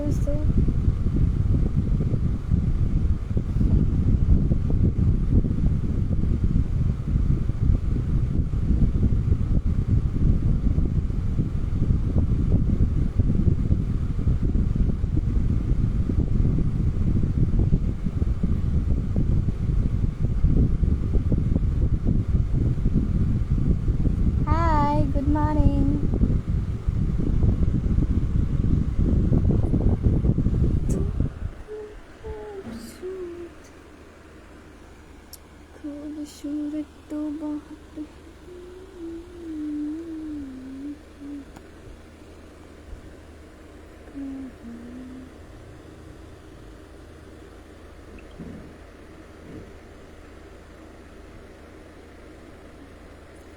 दोस्तों। हाय, good morning. खूबसूरत तो बहुत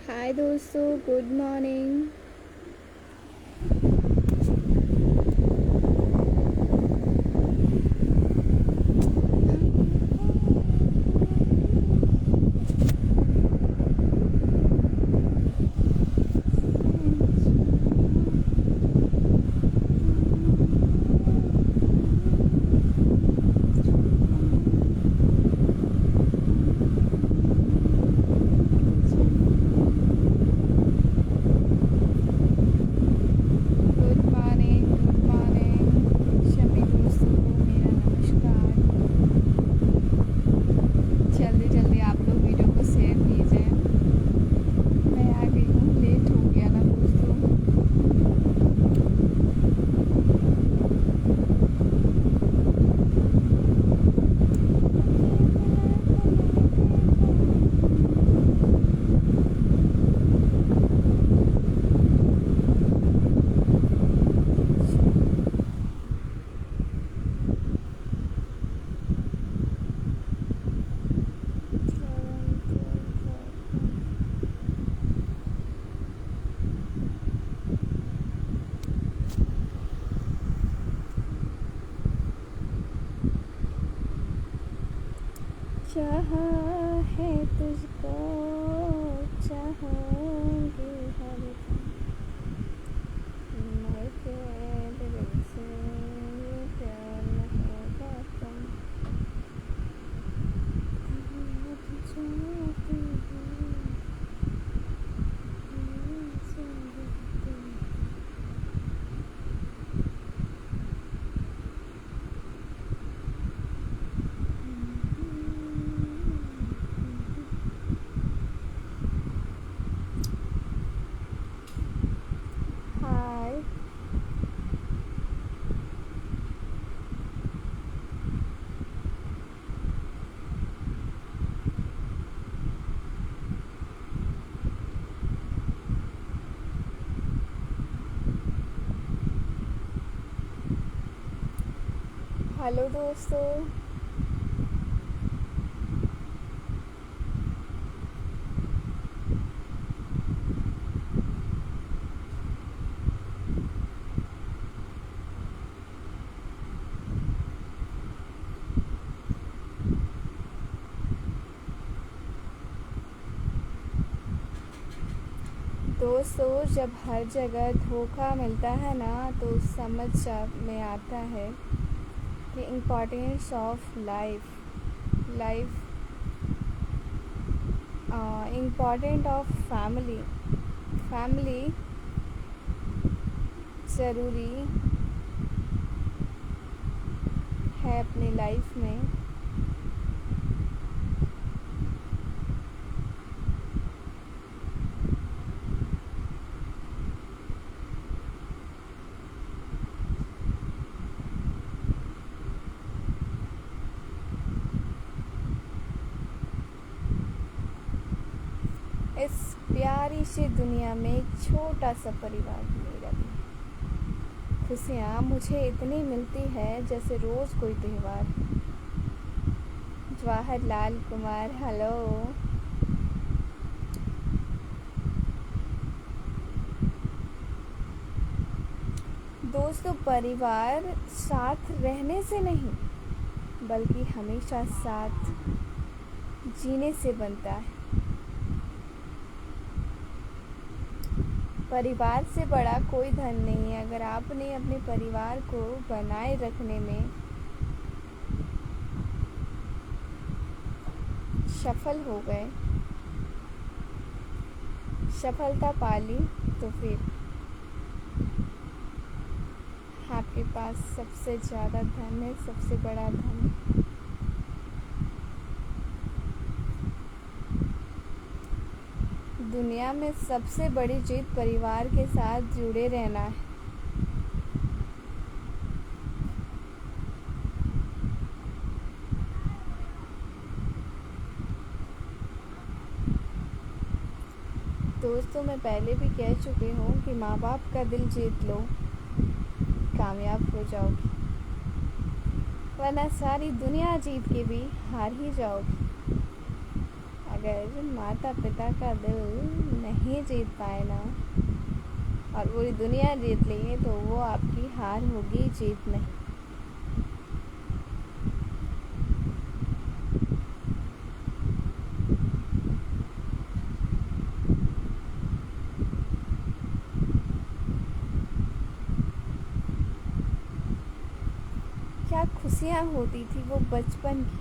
हाय दोस्तों, good morning. Good morning, good morning सभी दोस्तों को मेरा नमस्कार। जल्दी जल्दी आप लोग वीडियो को शेयर कीजिए। मैं आ गई हूँ, लेट हो गया ना दोस्तों। चाहा है तुझको, चाहूंगी हर दम, मर के दिल से ये प्यार न होगा कम। चाहती हूँ से दिल। हाय, हेलो दोस्तों। दोस्तों, जब हर जगह धोखा मिलता है ना तो समझ में आता है कि importance of life important of family ज़रूरी है अपनी लाइफ में। इस प्यारी सी दुनिया में एक छोटा सा परिवार मेरा भी। खुशियाँ मुझे इतनी मिलती है जैसे रोज़ कोई त्यौहार। जवाहरलाल कुमार, हेलो। दोस्तों, परिवार साथ रहने से नहीं बल्कि हमेशा साथ जीने से बनता है। परिवार से बड़ा कोई धन नहीं है। अगर आपने अपने परिवार को बनाए रखने में सफल हो गए, सफलता पा ली, तो फिर आपके पास सबसे ज़्यादा धन है, सबसे बड़ा धन है। दुनिया में सबसे बड़ी जीत परिवार के साथ जुड़े रहना है। दोस्तों, मैं पहले भी कह चुकी हूँ कि माँ बाप का दिल जीत लो, कामयाब हो जाओगी, वरना सारी दुनिया जीत के भी हार ही जाओगी। अगर माता पिता का दिल नहीं जीत पाए ना और पूरी दुनिया जीत लेंगे तो वो आपकी हार होगी, जीत नहीं। क्या खुशियाँ होती थी वो बचपन की।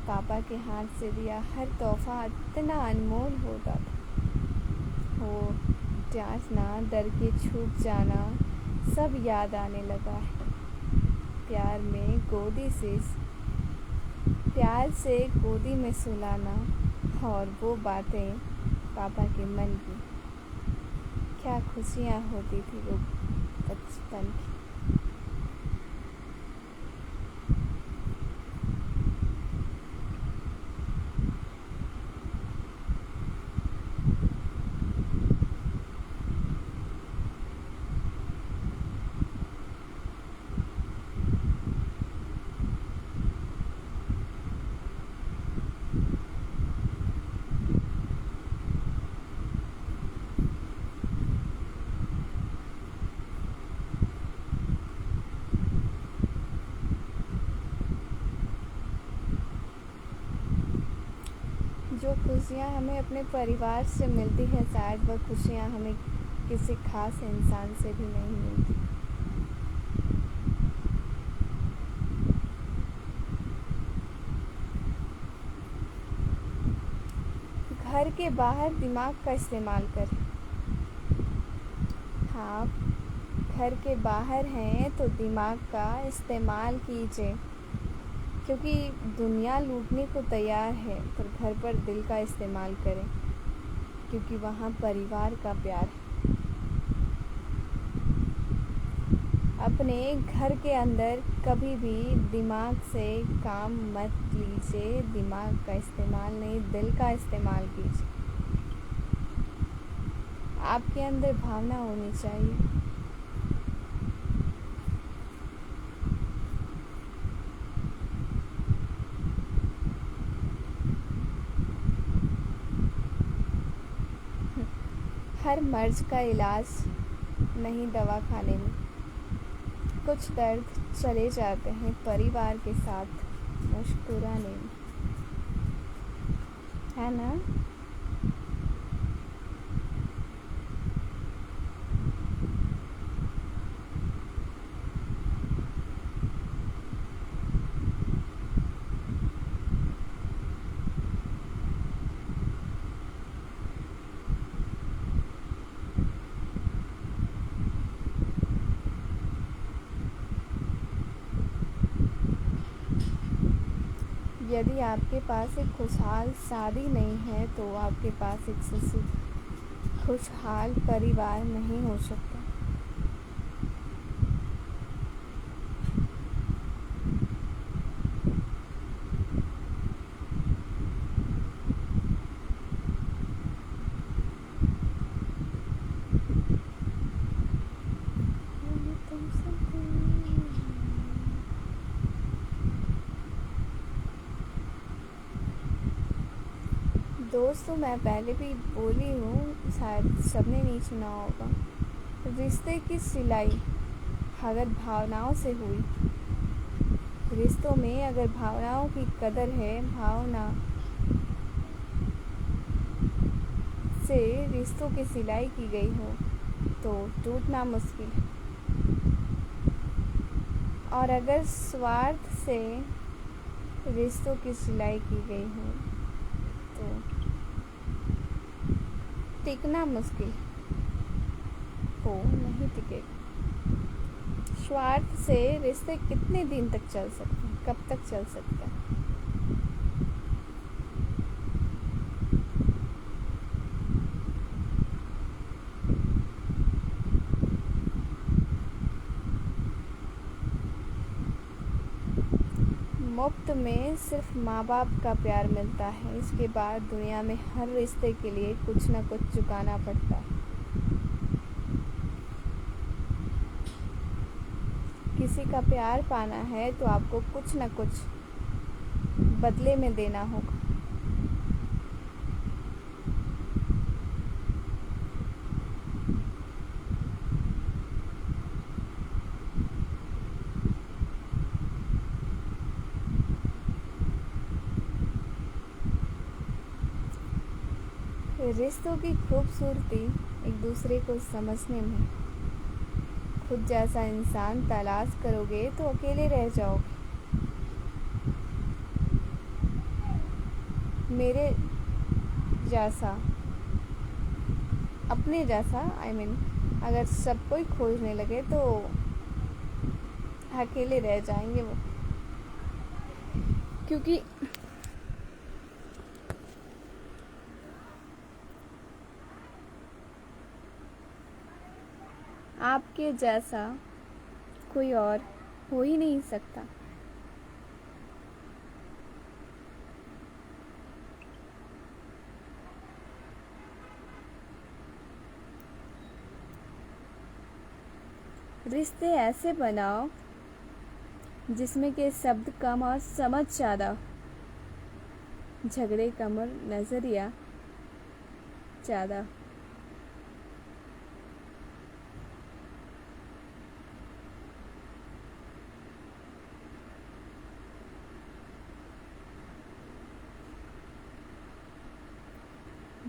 पापा के हाथ से दिया हर तोहफा इतना अनमोल होता था। वो डांटना, डर के छूट जाना, सब याद आने लगा है। प्यार से गोदी में सुलाना और वो बातें पापा के मन की। क्या खुशियाँ होती थी वो बचपन की। जो खुशियाँ हमें अपने परिवार से मिलती है, शायद वह खुशियाँ हमें किसी खास इंसान से भी नहीं मिलती। घर के बाहर दिमाग का इस्तेमाल करें। हाँ, घर के बाहर हैं तो दिमाग का इस्तेमाल कीजिए, क्योंकि दुनिया लूटने को तैयार है, पर घर पर दिल का इस्तेमाल करें, क्योंकि वहाँ परिवार का प्यार है। अपने घर के अंदर कभी भी दिमाग से काम मत लीजिए, दिमाग का इस्तेमाल नहीं, दिल का इस्तेमाल कीजिए। आपके अंदर भावना होनी चाहिए। हर मर्ज का इलाज नहीं दवा खाने में। कुछ दर्द चले जाते हैं परिवार के साथ मुस्कुराने में, है ना। यदि आपके पास एक खुशहाल शादी नहीं है तो आपके पास एक खुशहाल परिवार नहीं हो सकता। दोस्तों, मैं पहले भी बोली हूँ, शायद सबने नहीं सुना होगा। रिश्ते की सिलाई अगर भावनाओं से हुई, रिश्तों में अगर भावनाओं की कदर है, भावना से रिश्तों की सिलाई की गई हो तो टूटना मुश्किल है। और अगर स्वार्थ से रिश्तों की सिलाई की गई हो तो टिकना मुश्किल हो नहीं टिकेगा। स्वार्थ से रिश्ते कितने दिन तक चल सकते हैं, कब तक चल सकते हैं? मुफ्त में सिर्फ माँ बाप का प्यार मिलता है, इसके बाद दुनिया में हर रिश्ते के लिए कुछ न कुछ चुकाना पड़ता है। किसी का प्यार पाना है तो आपको कुछ न कुछ बदले में देना होगा। रिश्तों की खूबसूरती एक दूसरे को समझने में। खुद जैसा इंसान तलाश करोगे तो अकेले रह जाओगे। मेरे जैसा, अपने जैसा अगर सब कोई खोजने लगे तो अकेले रह जाएंगे वो, क्योंकि आपके जैसा कोई और हो ही नहीं सकता। रिश्ते ऐसे बनाओ जिसमें के शब्द कम और समझ ज़्यादा, झगड़े कम और नज़रिया ज़्यादा।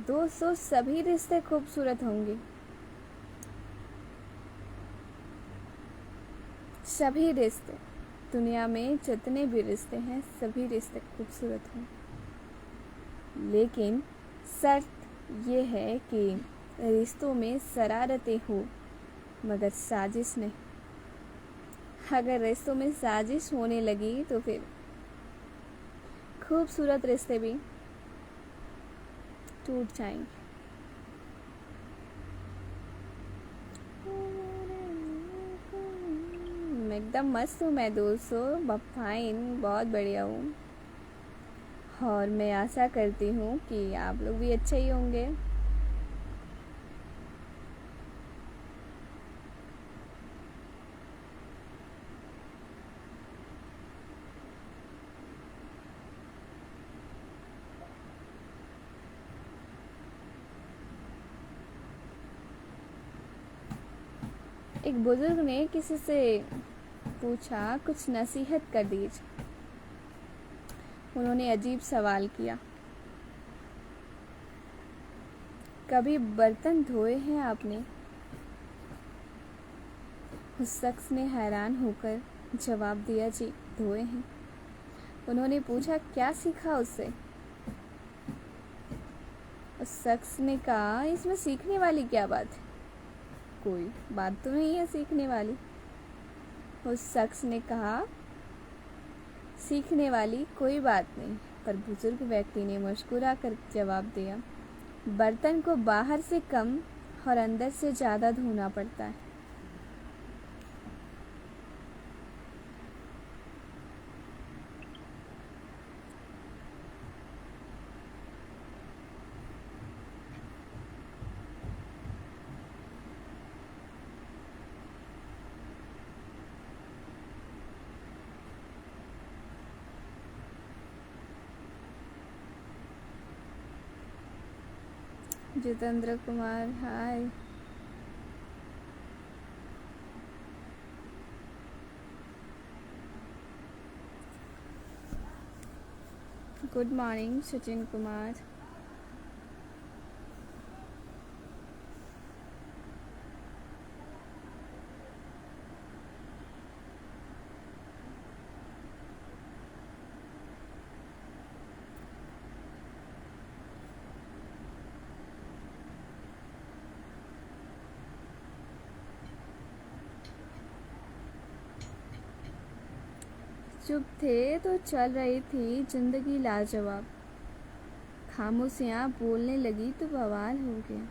दोस्तों, सभी रिश्ते खूबसूरत होंगे। सभी रिश्ते, दुनिया में जितने भी रिश्ते हैं सभी रिश्ते खूबसूरत हैं, लेकिन शर्त ये है कि रिश्तों में शरारतें हो मगर साजिश नहीं। अगर रिश्तों में साजिश होने लगी तो फिर खूबसूरत रिश्ते भी टूट जाएंगे। एकदम मस्त हूँ मैं दोस्तों, फाइन, बहुत बढ़िया हूँ। और मैं आशा करती हूँ कि आप लोग भी अच्छे ही होंगे। एक बुजुर्ग ने किसी से पूछा, कुछ नसीहत कर दीजिए। उन्होंने अजीब सवाल किया, कभी बर्तन धोए हैं आपने? उस शख्स ने हैरान होकर जवाब दिया, जी धोए हैं। उन्होंने पूछा, क्या सीखा उससे? उस शख्स ने कहा, इसमें सीखने वाली क्या बात है, कोई बात तो नहीं है सीखने वाली। उस शख्स ने कहा, सीखने वाली कोई बात नहीं। पर बुजुर्ग व्यक्ति ने मुस्कुरा कर जवाब दिया, बर्तन को बाहर से कम और अंदर से ज़्यादा धोना पड़ता है। Jitendra Kumar, hi. Good morning Sachin Kumar. चुप थे तो चल रही थी जिंदगी लाजवाब, खामोशियाँ बोलने लगी तो बवाल हो गया।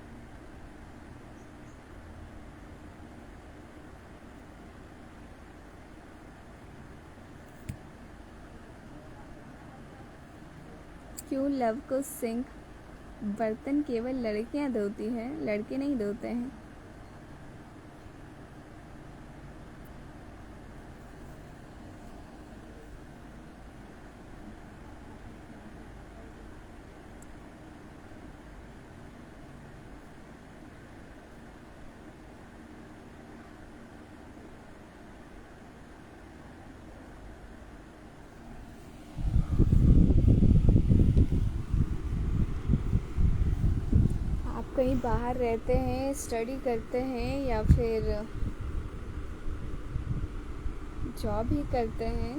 क्यों लव को सिंक बर्तन केवल लड़कियां धोती हैं, लड़के नहीं धोते हैं। आप कहीं बाहर रहते हैं, स्टडी करते हैं या फिर जॉब ही करते हैं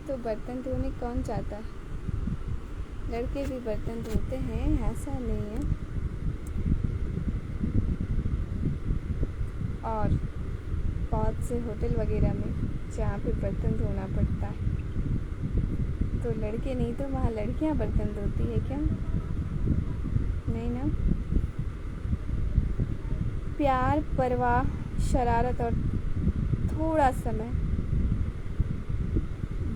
तो बर्तन धोने कौन चाहता है। लड़के भी बर्तन धोते हैं, ऐसा नहीं है। और बहुत से होटल वगैरह में जहाँ पे बर्तन धोना पड़ता है तो लड़के नहीं तो वहाँ लड़कियाँ बर्तन धोती है क्या? नहीं ना। प्यार, परवाह, शरारत और थोड़ा समय,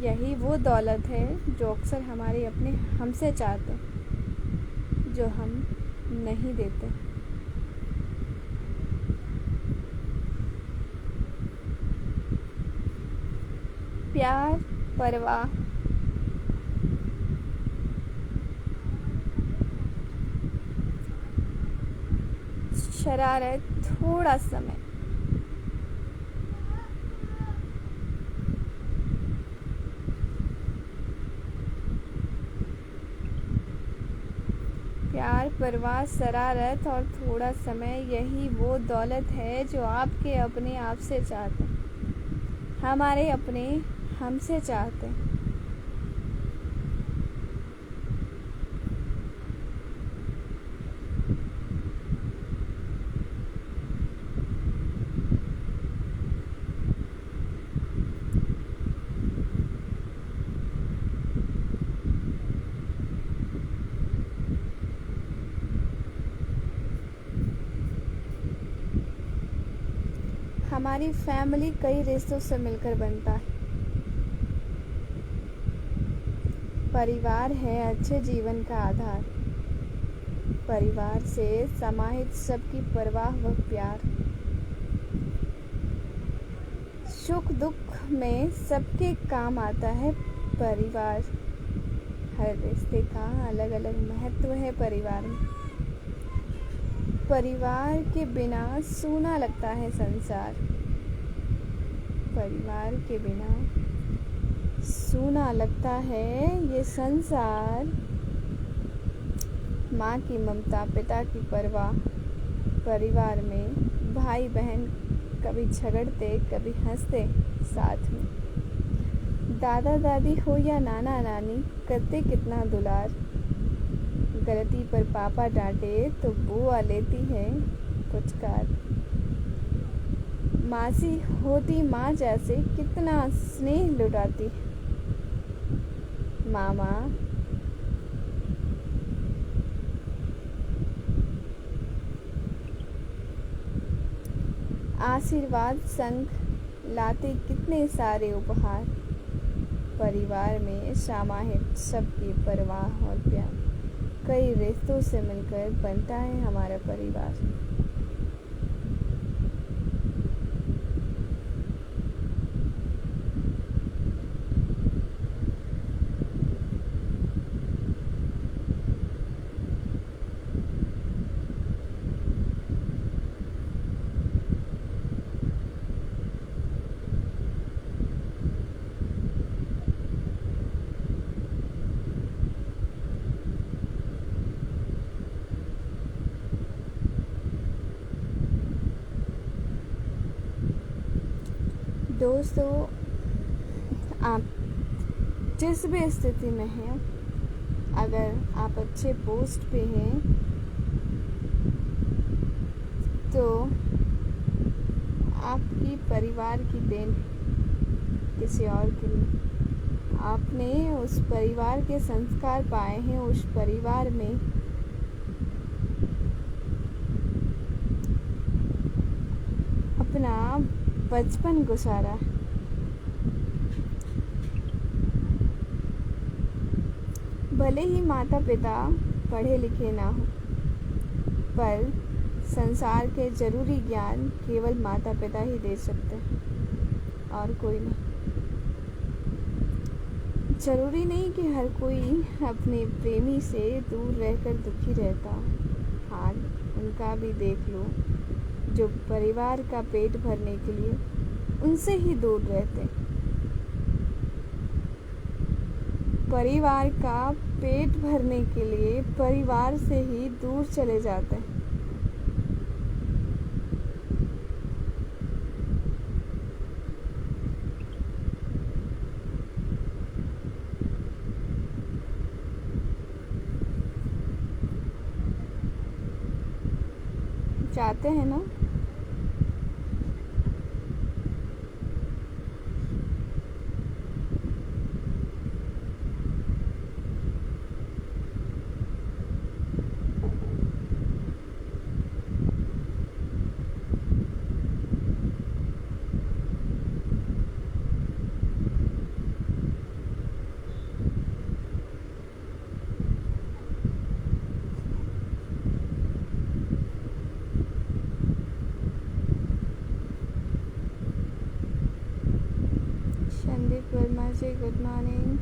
यही वो दौलत है जो अक्सर हमारे अपने हमसे चाहते हैं, जो हम नहीं देते। प्यार, परवाह, शरारत, थोड़ा समय, प्यार, परवाह, शरारत और थोड़ा समय, यही वो दौलत है जो आपके अपने आप से चाहते हैं, हमारे अपने हमसे चाहते हैं। हमारी फैमिली कई रिश्तों से मिलकर बनता है। परिवार है अच्छे जीवन का आधार, परिवार से समाहित सबकी परवाह व प्यार, सुख दुख में सबके काम आता है परिवार। हर रिश्ते का अलग अलग महत्व है परिवार में। परिवार के बिना सूना लगता है संसार, परिवार के बिना सूना लगता है ये संसार। माँ की ममता, पिता की परवाह, परिवार में भाई बहन कभी झगड़ते कभी हंसते साथ में, दादा दादी हो या नाना नानी करते कितना दुलार, गलती पर पापा डांटे तो बुआ लेती है पुचकार, मासी होती माँ जैसे कितना स्नेह लुटाती, मामा आशीर्वाद संग लाते कितने सारे उपहार, परिवार में समाहित सबकी परवाह और प्यार, कई रिश्तों से मिलकर बनता है हमारा परिवार। दोस्तों, आप जिस भी स्थिति में हैं, अगर आप अच्छे पोस्ट पे हैं तो आपकी परिवार की देन किसी और की नहीं। आपने उस परिवार के संस्कार पाए हैं, उस परिवार में अपना बचपन गुजारा। भले ही माता पिता पढ़े लिखे ना हो, पर संसार के ज़रूरी ज्ञान केवल माता पिता ही दे सकते हैं और कोई नहीं। ज़रूरी नहीं कि हर कोई अपने प्रेमी से दूर रहकर दुखी रहता। हाल उनका भी देख लो जो परिवार का पेट भरने के लिए उनसे ही दूर रहते। परिवार का पेट भरने के लिए परिवार से ही दूर चले जाते हैं। चाहते हैं ना। संदीप वर्मा जी, गुड मॉर्निंग।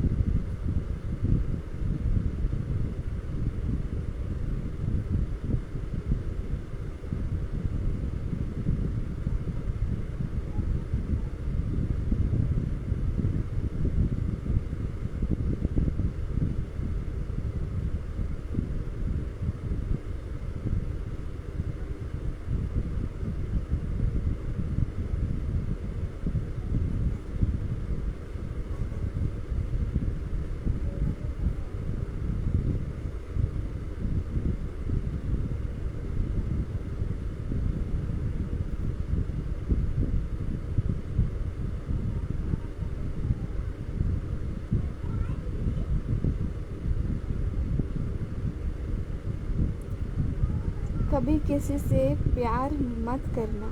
कभी किसी से प्यार मत करना,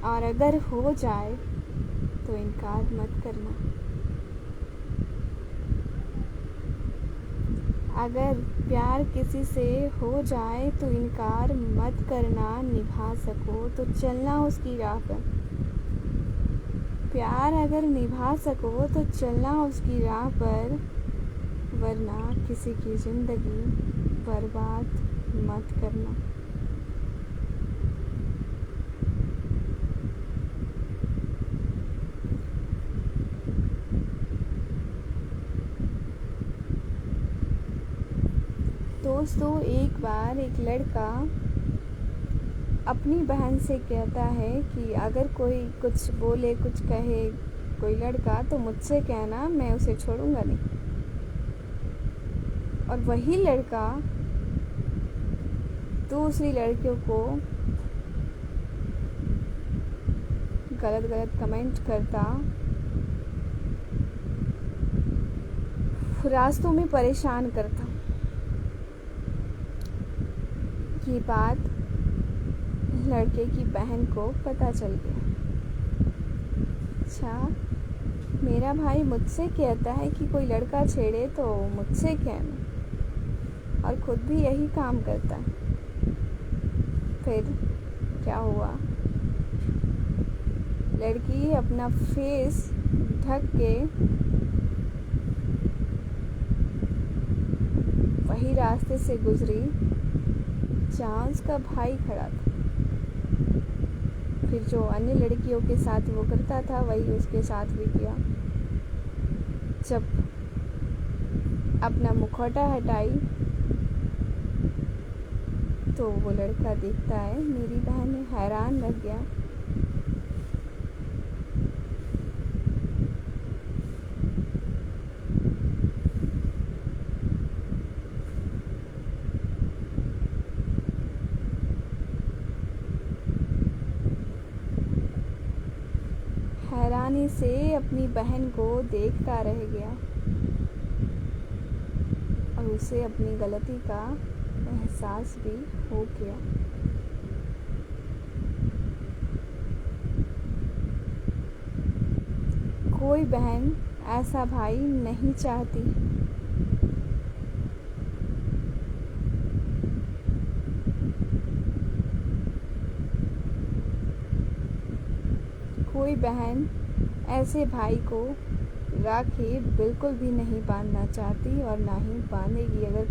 और अगर हो जाए तो इनकार मत करना। अगर प्यार किसी से हो जाए तो इनकार मत करना। निभा सको तो चलना उसकी राह पर। प्यार अगर निभा सको तो चलना उसकी राह पर, वरना किसी की ज़िंदगी बर्बाद मत करना। दोस्तों, एक बार एक लड़का अपनी बहन से कहता है कि अगर कोई कुछ बोले, कुछ कहे कोई लड़का, तो मुझसे कहना, मैं उसे छोड़ूंगा नहीं। और वही लड़का दूसरी लड़कियों को गलत गलत कमेंट करता, रास्तों में परेशान करता। ये बात लड़के की बहन को पता चल गया। अच्छा, मेरा भाई मुझसे कहता है कि कोई लड़का छेड़े तो मुझसे कहना, और खुद भी यही काम करता है। फिर क्या हुआ? लड़की अपना फेस ढक के वही रास्ते से गुजरी जहाँ उसका भाई खड़ा था। फिर जो अन्य लड़कियों के साथ वो करता था वही उसके साथ भी किया। जब अपना मुखौटा हटाई तो वो लड़का देखता है, मेरी बहन हैरान रह गया। हैरानी से अपनी बहन को देखता रह गया। और उसे अपनी गलती का एहसास भी हो गया। कोई बहन ऐसा भाई नहीं चाहती। कोई बहन ऐसे भाई को राखी बिल्कुल भी नहीं बांधना चाहती और ना ही बांधेगी अगर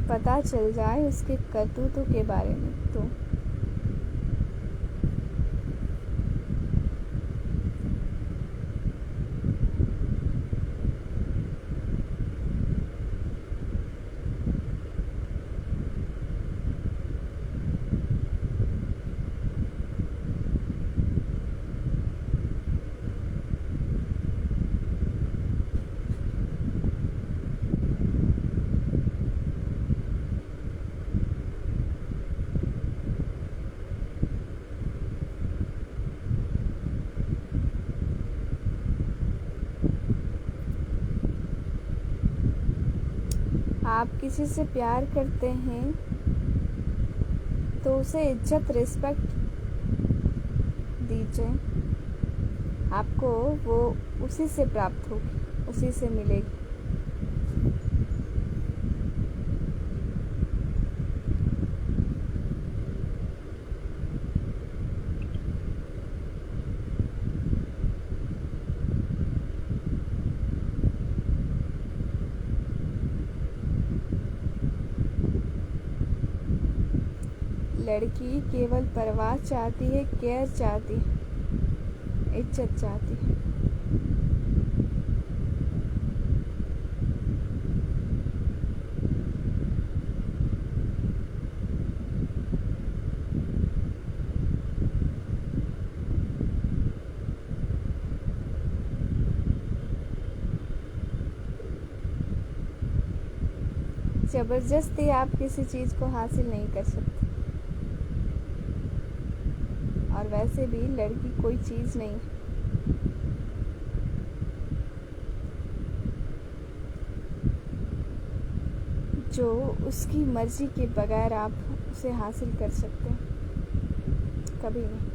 पता चल जाए उसके करतूतों के बारे में तो। आप किसी से प्यार करते हैं तो उसे इज्जत रिस्पेक्ट दीजिए। आपको वो उसी से प्राप्त होगी, उसी से मिलेगी। लड़की केवल परवाह चाहती है, केयर चाहती है, इज्जत चाहती है। जबरदस्ती आप किसी चीज़ को हासिल नहीं कर सकते। और वैसे भी लड़की कोई चीज़ नहीं, जो उसकी मर्जी के बगैर आप उसे हासिल कर सकते हैं, कभी नहीं।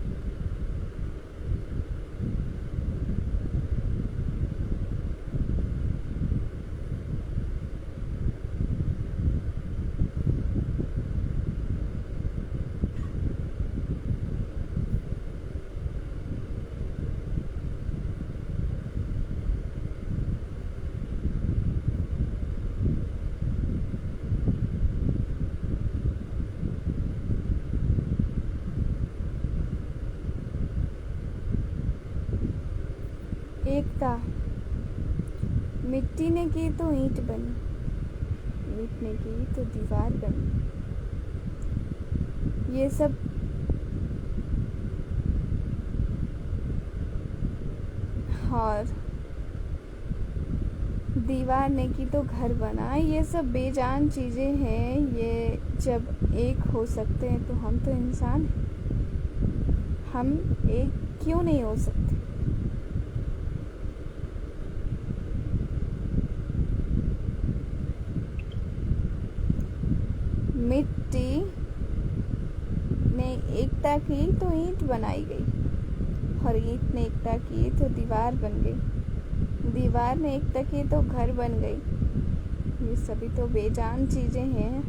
एकता। मिट्टी ने की तो ईंट बनी, ईंट ने की तो दीवार बनी। ये सब और दीवार ने की तो घर बना। ये सब बेजान चीज़ें हैं। ये जब एक हो सकते हैं तो हम तो इंसान हैं, हम एक क्यों नहीं हो सकते? मिट्टी ने एकता की तो ईंट बनाई गई, और ईंट ने एकता की तो दीवार बन गई, दीवार ने एकता की तो घर बन गई। ये सभी तो बेजान चीज़ें हैं।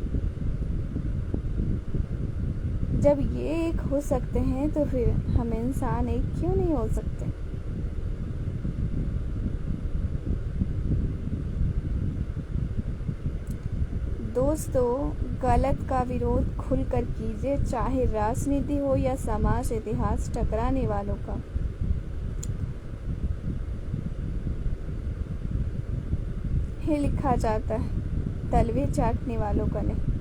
जब ये एक हो सकते हैं तो फिर हम इंसान एक क्यों नहीं हो सकते? दोस्तों, गलत का विरोध खुलकर कीजिए, चाहे राजनीति हो या समाज इतिहास टकराने वालों का। ही लिखा जाता है, तलवे चाटने वालों का नहीं।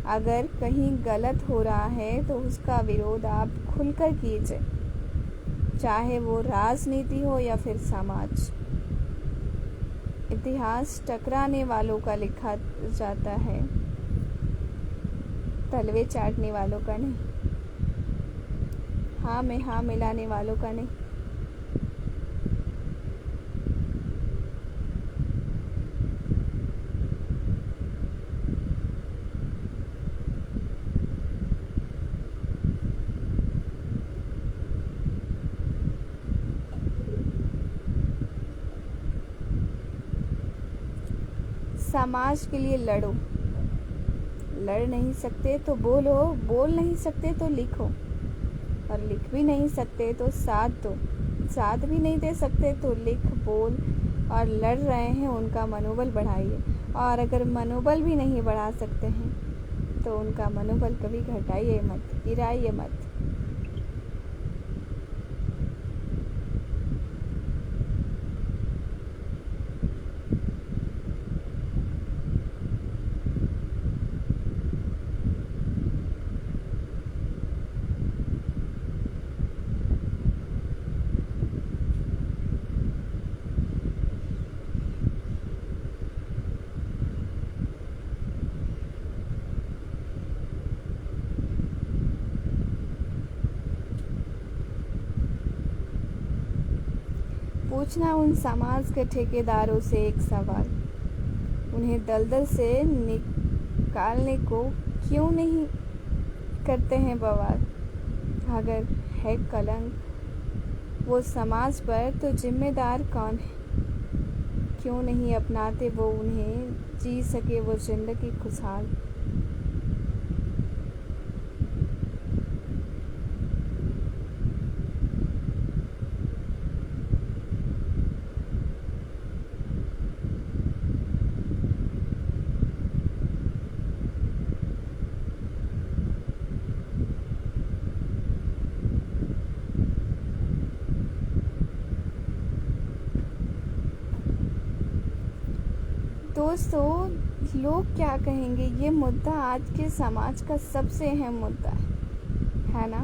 अगर कहीं गलत हो रहा है तो उसका विरोध आप खुलकर कीजिए, चाहे वो राजनीति हो या फिर समाज। इतिहास टकराने वालों का लिखा जाता है, तलवे चाटने वालों का नहीं, हाँ में हाँ मिलाने वालों का नहीं। समाज के लिए लड़ो। लड़ नहीं सकते तो बोलो, बोल नहीं सकते तो लिखो, और लिख भी नहीं सकते तो साथ दो, साथ भी नहीं दे सकते तो लिख, बोल और लड़ रहे हैं उनका मनोबल बढ़ाइए। और अगर मनोबल भी नहीं बढ़ा सकते हैं तो उनका मनोबल कभी घटाइए मत, गिराइए मत। पूछना उन समाज के ठेकेदारों से एक सवाल, उन्हें दलदल से निकालने को क्यों नहीं करते हैं बवाल। अगर है कलंक वो समाज पर तो जिम्मेदार कौन है। क्यों नहीं अपनाते वो उन्हें, जी सके वो जिंदगी खुशहाल। दोस्तों, लोग क्या कहेंगे ये मुद्दा आज के समाज का सबसे अहम मुद्दा है ना।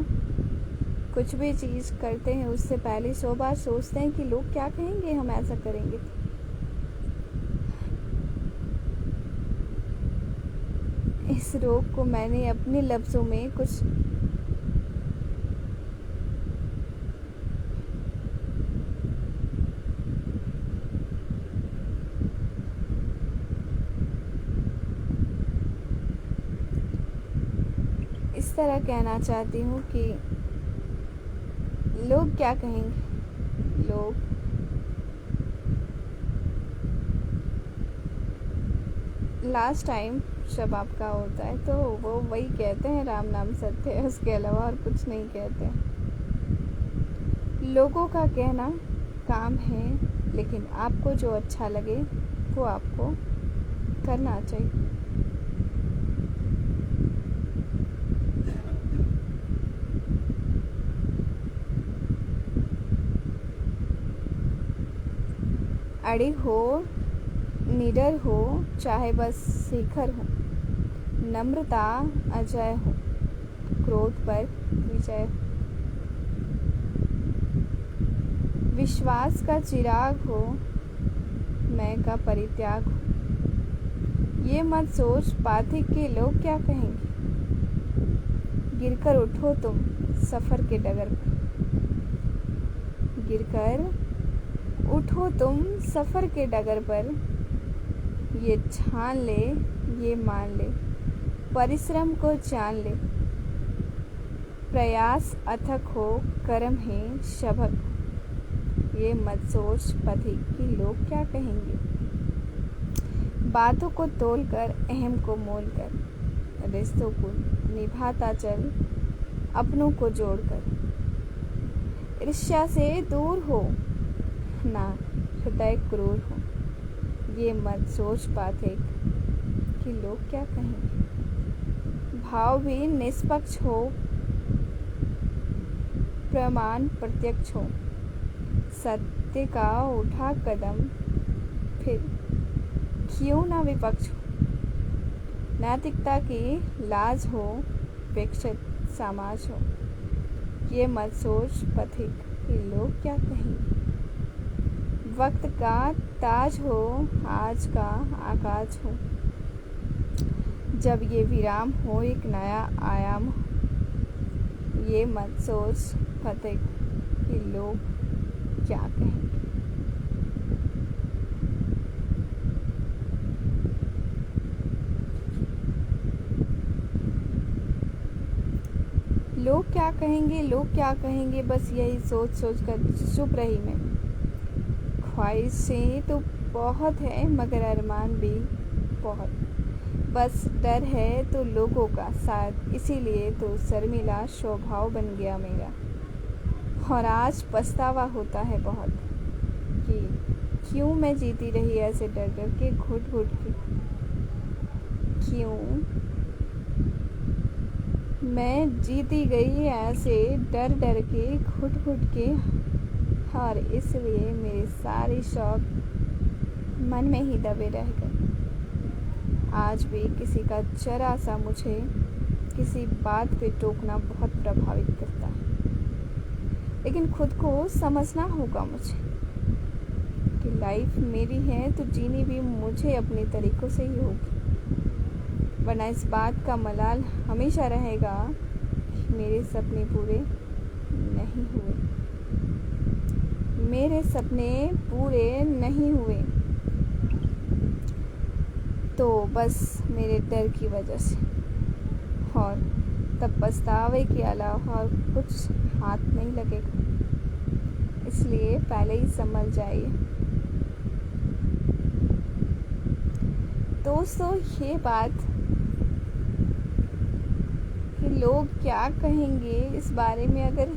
कुछ भी चीज़ करते हैं उससे पहले 100 बार सोचते हैं कि लोग क्या कहेंगे हम ऐसा करेंगे। इस रोग को मैंने अपने लफ्ज़ों में कुछ इस तरह कहना चाहती हूँ कि लोग क्या कहेंगे। लोग लास्ट टाइम जब आपका होता है तो वो वही कहते हैं, राम नाम सत्य है, उसके अलावा और कुछ नहीं कहते। लोगों का कहना काम है, लेकिन आपको जो अच्छा लगे वो आपको करना चाहिए। अड़िग हो, निडर हो, चाहे बस शिखर हो, नम्रता अजय हो, क्रोध पर विजय हो, विश्वास का चिराग हो, मैं का परित्याग हो। ये मत सोच पाथे के लोग क्या कहेंगे। गिरकर उठो तुम सफ़र के डगर पर, गिरकर उठो तुम सफ़र के डगर पर। ये ठान ले, ये मान ले, परिश्रम को जान ले। प्रयास अथक हो, कर्म है शभक। ये मत सोच पथिक कि लोग क्या कहेंगे। बातों को तोल कर, अहम को मोल कर, रिश्तों को निभाता चल, अपनों को जोड़कर। ईर्ष्या से दूर हो, ना हृदय क्रूर हो। ये मत सोच पाते कि लोग क्या कहेंगे। भाव भी निष्पक्ष हो, प्रमाण प्रत्यक्ष हो। सत्य का उठा कदम फिर क्यों ना विपक्ष हो। नैतिकता की लाज हो, विकसित समाज हो। ये मत सोच पथिक कि लोग क्या कहेंगे। वक्त का ताज हो, आज का आकाश हो। जब ये विराम हो, एक नया आयाम हो। ये मत सोच पथिक कि लोग क्या कहेंगे। लोग क्या कहेंगे, लोग क्या कहेंगे, बस यही सोच सोच कर चुप रही मैं। ख्वाहिशें तो बहुत है मगर अरमान भी बहुत। बस डर है तो लोगों का, शायद इसीलिए तो शर्मिला स्वभाव बन गया मेरा। और आज पछतावा होता है बहुत कि क्यों मैं जीती रही ऐसे डर डर के, घुट घुट के। क्यों मैं जीती गई ऐसे डर डर के, घुट घुट के। और इसलिए मेरे सारे शौक मन में ही दबे रह गए। आज भी किसी का जरा सा मुझे किसी बात पे टोकना बहुत प्रभावित करता है। लेकिन खुद को समझना होगा मुझे कि लाइफ मेरी है तो जीनी भी मुझे अपने तरीक़ों से ही होगी। वरना इस बात का मलाल हमेशा रहेगा कि मेरे सपने पूरे नहीं हुए, मेरे सपने पूरे नहीं हुए। तो बस मेरे डर की वजह से, और तब पछतावे के अलावा और कुछ हाथ नहीं लगेगा। इसलिए पहले ही संभल जाइए। दोस्तों, ये बात कि लोग क्या कहेंगे इस बारे में अगर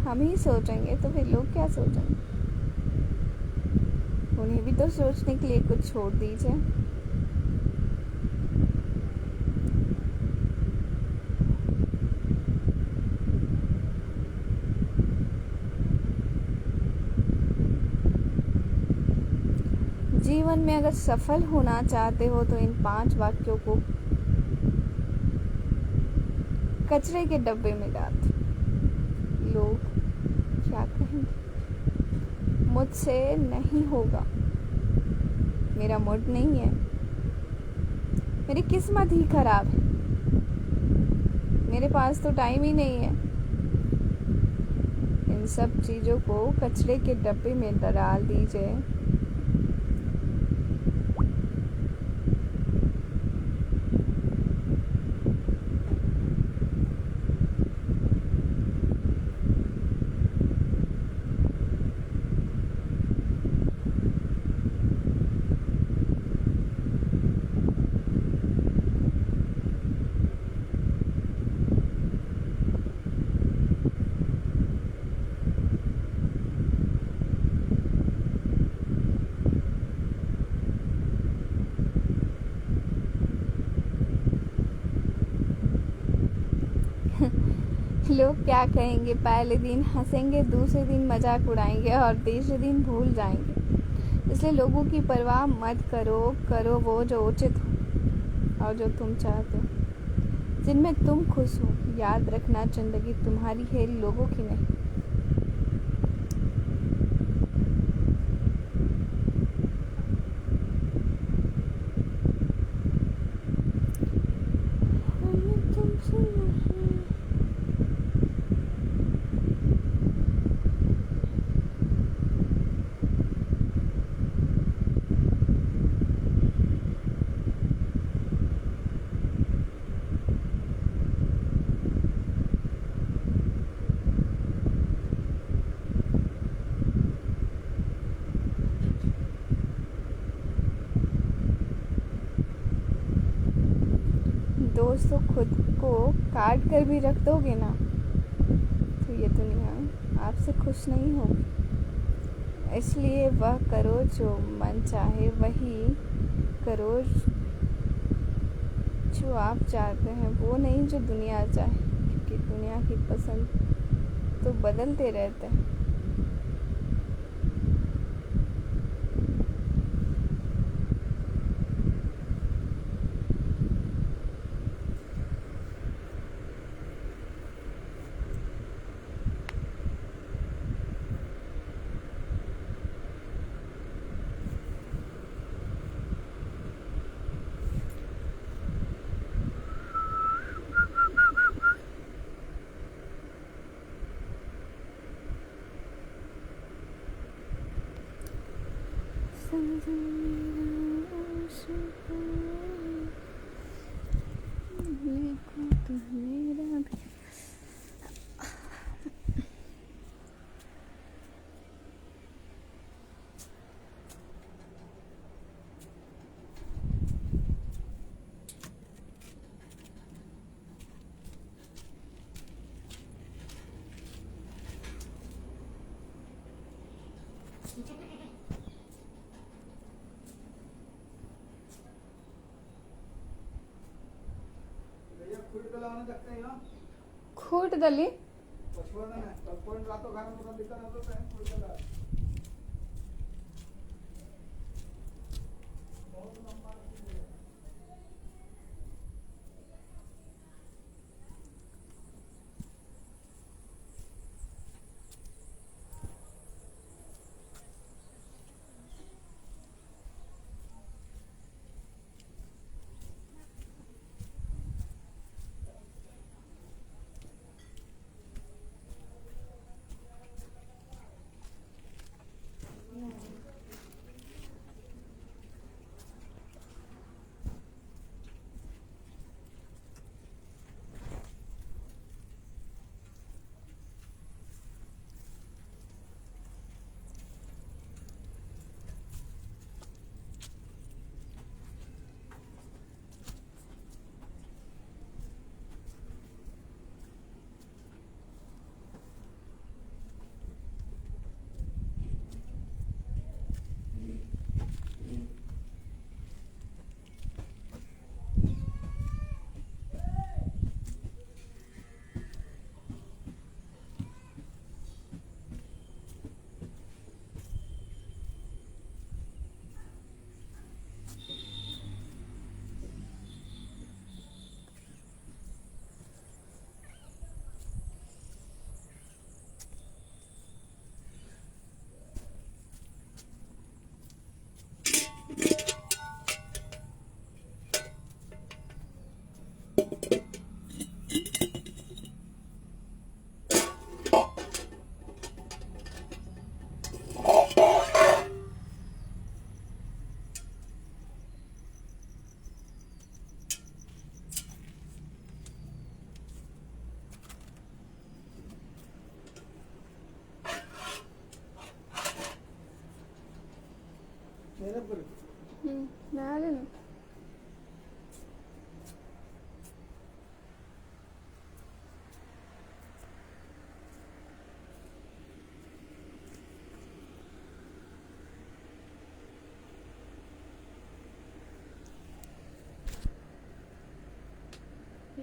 हम ही सोचेंगे तो फिर लोग क्या सोचेंगे। उन्हें भी तो सोचने के लिए कुछ छोड़ दीजिए। जीवन में अगर सफल होना चाहते हो तो इन 5 वाक्यों को कचरे के डब्बे में डाल दो। लोग क्या कहेंगे, मुझसे नहीं होगा, मेरा मूड नहीं है, मेरी किस्मत ही खराब है, मेरे पास तो टाइम ही नहीं है। इन सब चीज़ों को कचरे के डब्बे में डाल दीजिए। लोग क्या कहेंगे, पहले दिन हंसेंगे, दूसरे दिन मजाक उड़ाएंगे और तीसरे दिन भूल जाएंगे। इसलिए लोगों की परवाह मत करो, करो वो जो उचित हो और जो तुम चाहते हो, जिनमें तुम खुश हो। याद रखना, जिंदगी तुम्हारी है, लोगों की नहीं। दोस्तों, खुद को काट कर भी रख दोगे ना तो ये दुनिया आपसे खुश नहीं होगी। इसलिए वह करो जो मन चाहे, वही करो जो आप चाहते हैं, वो नहीं जो दुनिया चाहे, क्योंकि दुनिया की पसंद तो बदलते रहते हैं। खूटದಲ್ಲಿ ನಾಳೆನು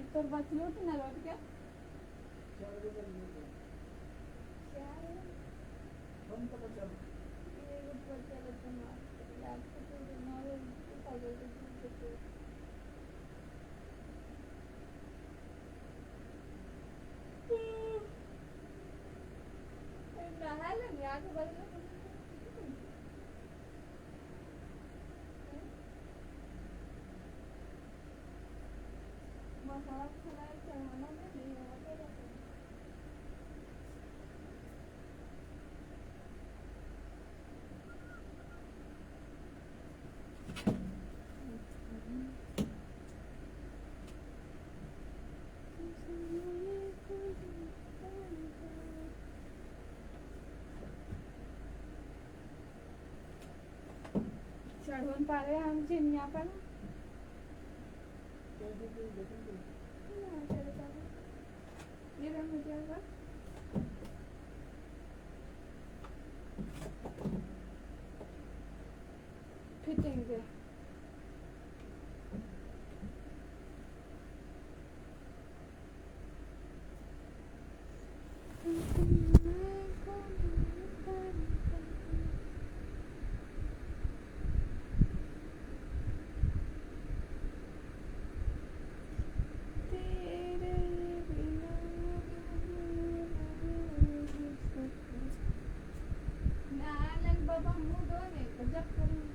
इतर बचली होती ना लौट क्या मसाला चढ़ाना नहीं होता चढ़ून पारे आमची आपण ये मुझे फिटिंग है बाबा मुंह धोने जब करूँ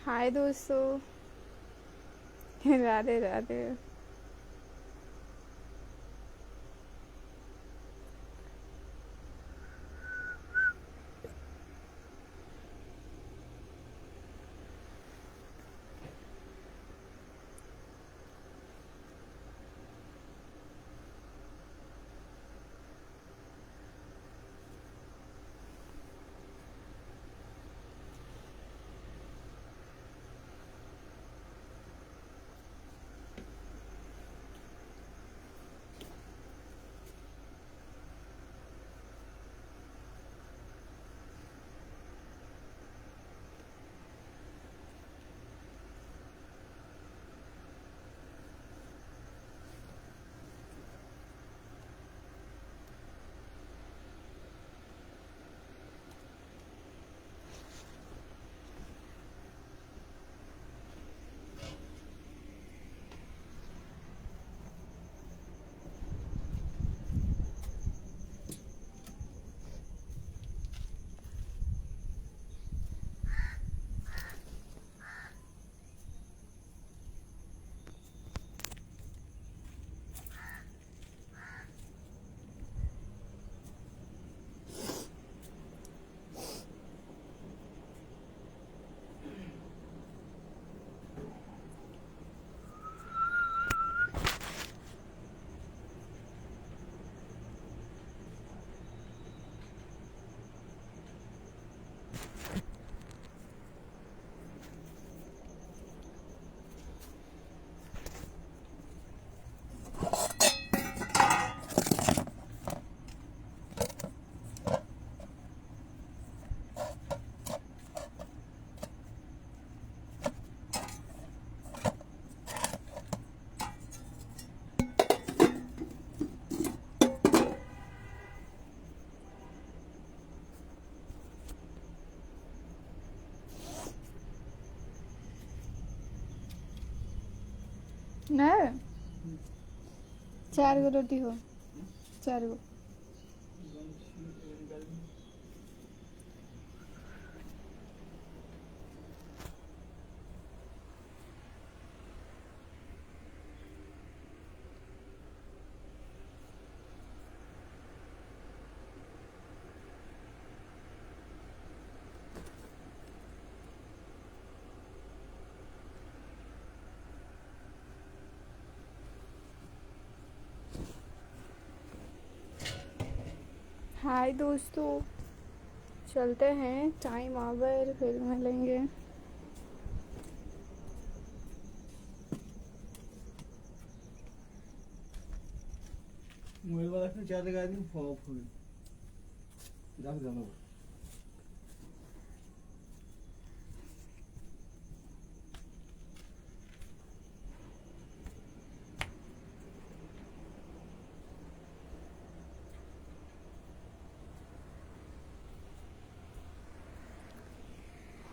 हाय दोस्तों। राधे राधे। ना 4 गो रोटी हो, 4 गो। हाय दोस्तों, चलते हैं, टाइम आवर फिर मिलेंगे। मोबाइल वाला फिर चार्ज लगा दी ऑफ हो गई रख देना।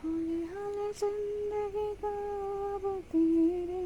हौले हौले जिंदगी का अब तेरे।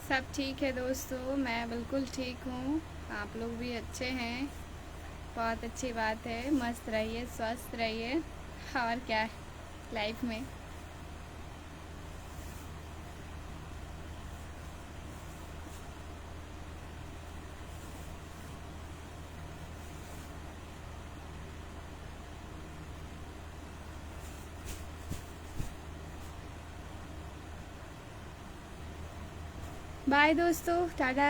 सब ठीक है दोस्तों, मैं बिल्कुल ठीक हूँ। आप लोग भी अच्छे हैं, बहुत अच्छी बात है। मस्त रहिए, स्वस्थ रहिए, और क्या है लाइफ में। बाय दोस्तों, टाटा।